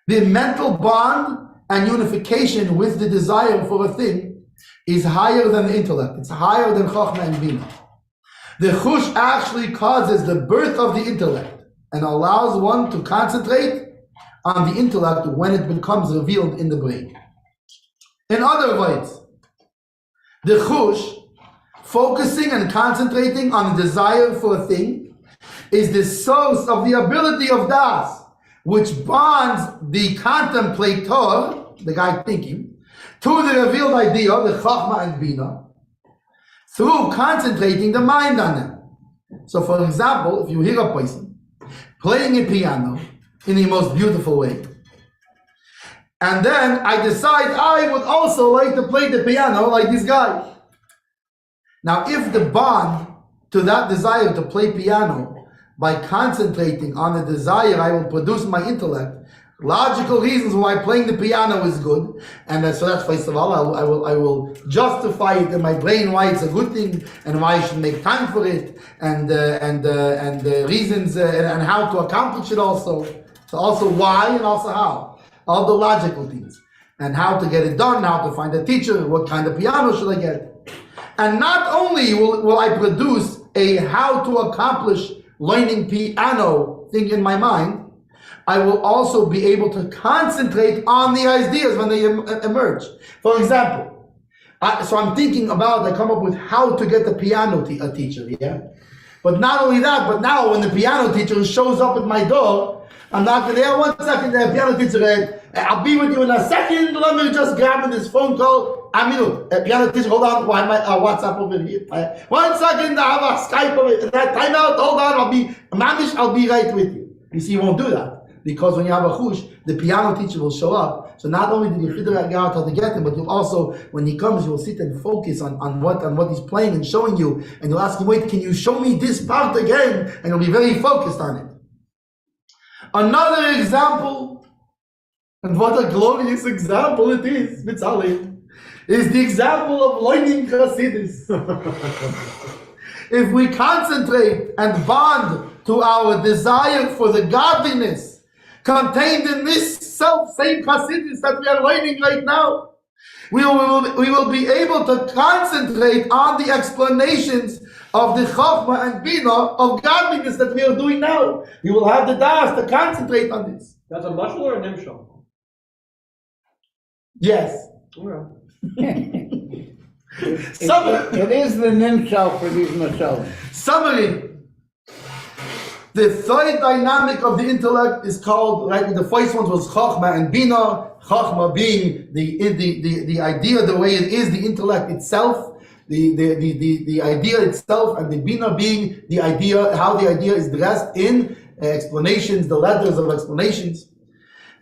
the mental bond and unification with the desire for a thing, is higher than the intellect. It's higher than Chokhmah and Bina. The chush actually causes the birth of the intellect and allows one to concentrate on the intellect when it becomes revealed in the brain. In other words, the chush, focusing and concentrating on the desire for a thing, is the source of the ability of das, which bonds the contemplator, the guy thinking, to the revealed idea, the Chokhmah and Bina, through concentrating the mind on them. So for example, if you hear a person playing a piano in the most beautiful way, and then I decide I would also like to play the piano like this guy. Now if the bond to that desire to play piano by concentrating on the desire I will produce my intellect, logical reasons why playing the piano is good, and so that's first of all, I will justify it in my brain why it's a good thing and why I should make time for it, and the reasons and how to accomplish it also. So also why and also how, all the logical things, and how to get it done, how to find a teacher, what kind of piano should I get, and not only will I produce a how to accomplish learning piano thing in my mind, I will also be able to concentrate on the ideas when they emerge. For example, so I'm thinking about, I come up with how to get the piano teacher, yeah? But not only that, but now when the piano teacher shows up at my door, I'm not going to, yeah, 1 second, the piano teacher, I'll be with you in a second, let me just grab this phone call. Piano teacher, hold on, why my WhatsApp over here? 1 second, I have a Skype over here. Time out, hold on, I'll be right with you. You see, you won't do that. Because when you have a chush, the piano teacher will show up. So not only did you figure out how to get him, but you'll also, when he comes, you'll sit and focus on what he's playing and showing you. And you'll ask him, wait, can you show me this part again? And you'll be very focused on it. Another example, and what a glorious example it is, Mitzali, is the example of learning Hasidus. If we concentrate and bond to our desire for the godliness contained in this same Hasidus that we are learning right now, we will be able to concentrate on the explanations of the Chokhmah and Bina of godliness that we are doing now. We will have the das to concentrate on this. That's a mashal or a nimshal? Yes. Okay. It is the nimshal for these mashal. Summary. The third dynamic of the intellect is called, right, the first one was Chachma and Bina. Chachma being the idea, the way it is, the intellect itself, the idea itself, and the Bina being the idea, how the idea is dressed in explanations, the letters of explanations.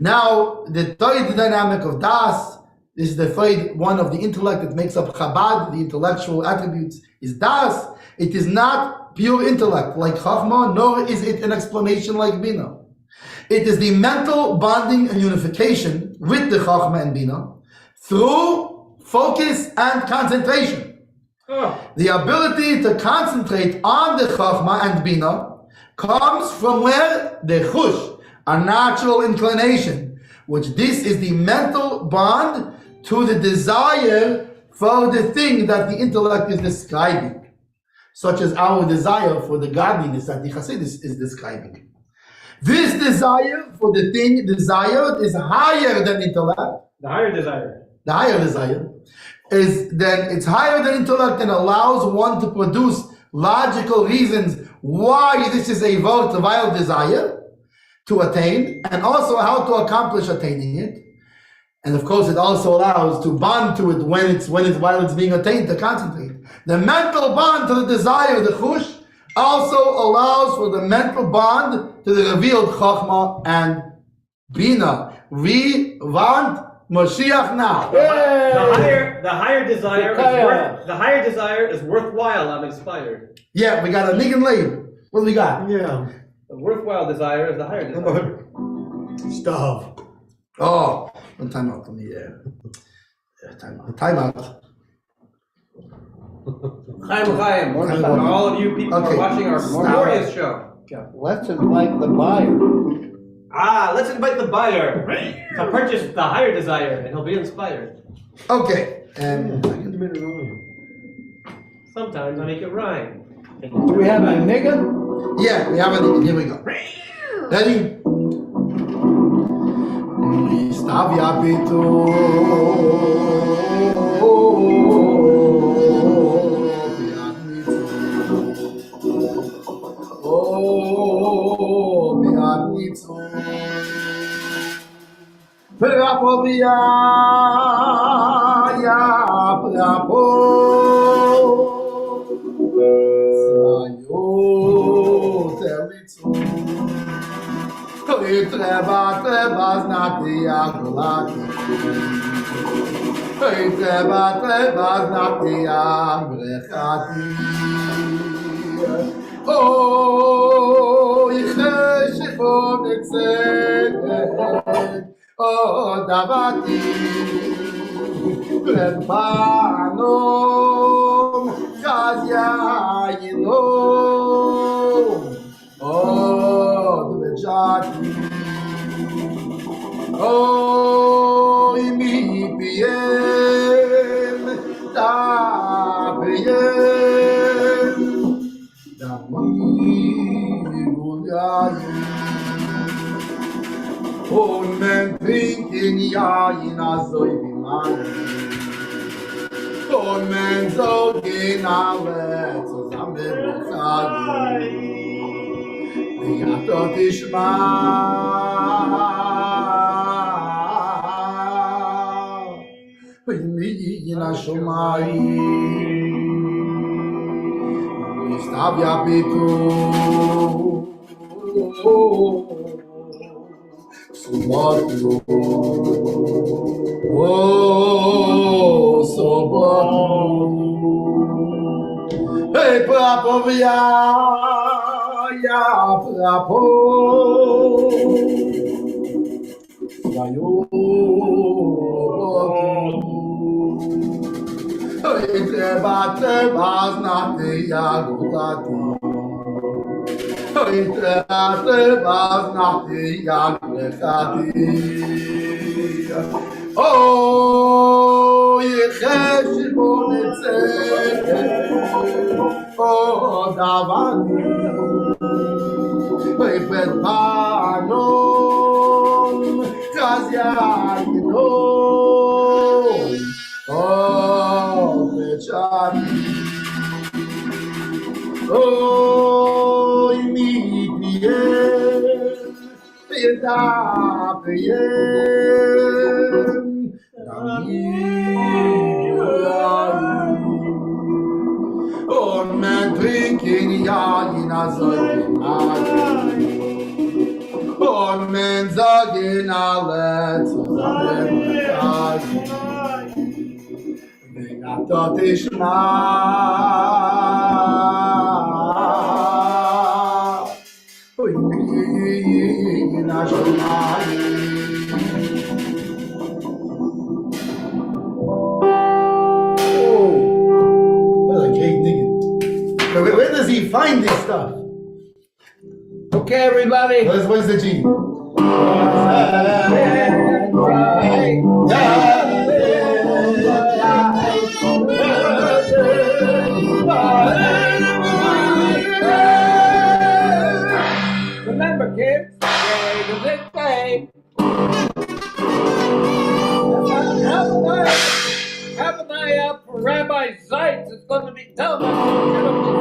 Now, the third dynamic of Das is the third one of the intellect that makes up Chabad, the intellectual attributes, is Das. It is not pure intellect like Chachma, nor is it an explanation like Bina. It is the mental bonding and unification with the Chachma and Bina through focus and concentration. The ability to concentrate on the Chachma and Bina comes from where? The Chush, a natural inclination, which this is the mental bond to the desire for the thing that the intellect is describing, such as our desire for the godliness that the Chassidus is describing. This desire for the thing desired is higher than intellect. The higher desire. The higher desire is then it's higher than intellect and allows one to produce logical reasons why this is a vile desire to attain, and also how to accomplish attaining it. And of course, it also allows to bond to it while it's being attained, to concentrate. The mental bond to the desire, the chush, also allows for the mental bond to the revealed chachma and bina. We want Mashiach now. The higher desire is worthwhile. I'm inspired. Yeah, we got a nigan lab. What do we got? Yeah. The worthwhile desire is the higher desire. Stuff. Oh, one time out. Let me time out. Chaim, for all of you people who are watching our glorious show. Let's invite the buyer. Let's invite the buyer to purchase the higher desire, and he'll be inspired. Okay. Sometimes I make it rhyme. Do we have a nigga? Yeah, we have a nigan. Here we go. Ready? Stavia bitu. Oh, biatnitzu. Prapovia, ya prapo. Slayo telitzu. Treba znati jak lati. Treba znati jak brechati. Oh, יחשבון צדק, oh, davati. Lebanon, Gazyaino, oh, Dvejati. Oh, imi piem, ta piem, dami gulyayi. Und men trinken yayin azoy bimani. Und men zogen alle zusammen b'chagi. V'yato tishma. V'yin ha-shomayim. Stavia bitu. Sobatu, oh, sobatu. Hey, prapovia, ya prapo. Vayo, hey, treba znati ya gulati. Oh, יחשבון צדק, oh, davati. Pepet panon, Gazyaino, oh, Bechati. Oh, mi pie, Und man trinken ja in a solchen und man sagen alle zusammen wenn dort ich mal in a what a great nigga. Where does he find this stuff? Okay, everybody. Where's the G? Remember, kids, have an eye out for Rabbi Zeitz. It's going to be telling us